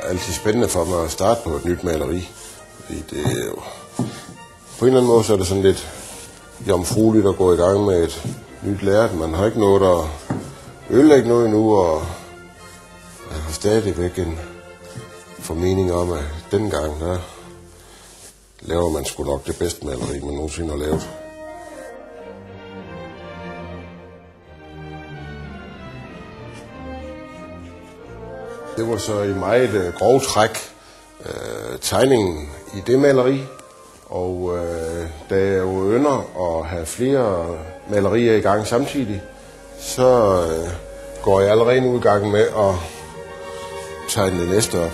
altid spændende for mig at starte på et nyt maleri. Fordi det er jo, på en eller anden måde så er det sådan lidt jomfrueligt at gå i gang med et nyt lært. Man har ikke nået at ødelægge noget endnu, og man har stadigvæk en formening om, at dengang der laver man sgu nok det bedste maleri, man nogensinde har lavet. Det var så i meget grov træk tegningen i det maleri, og da jeg jo ønsker at have flere malerier i gang samtidig, så går jeg allerede nu i gang med at tegne det næste op.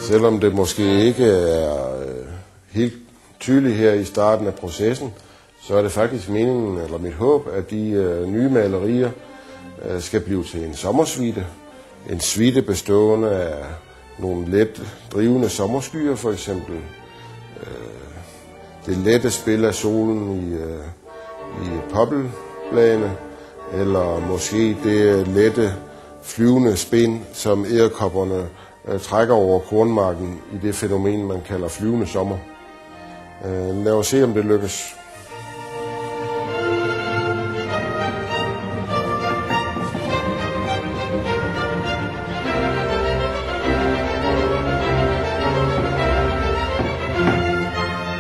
Selvom det måske ikke er helt tydeligt her i starten af processen, så er det faktisk meningen, eller mit håb, at de nye malerier skal blive til en sommersvite. En svite bestående af nogle let drivende sommerskyer for eksempel. Det lette spil af solen i poppelbladene, eller måske det lette flyvende spin, som edderkopperne trækker over kornmarken i det fænomen, man kalder flyvende sommer. Lad os se, om det lykkes.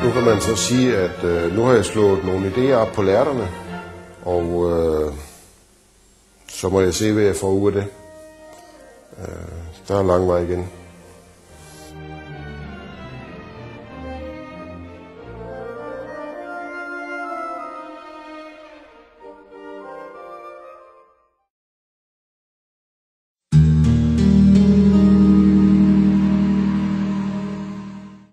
Nu kan man så sige, at nu har jeg slået nogle idéer op på lærterne, og så må jeg se, hvad jeg får ud af det. Der er lang vej igen.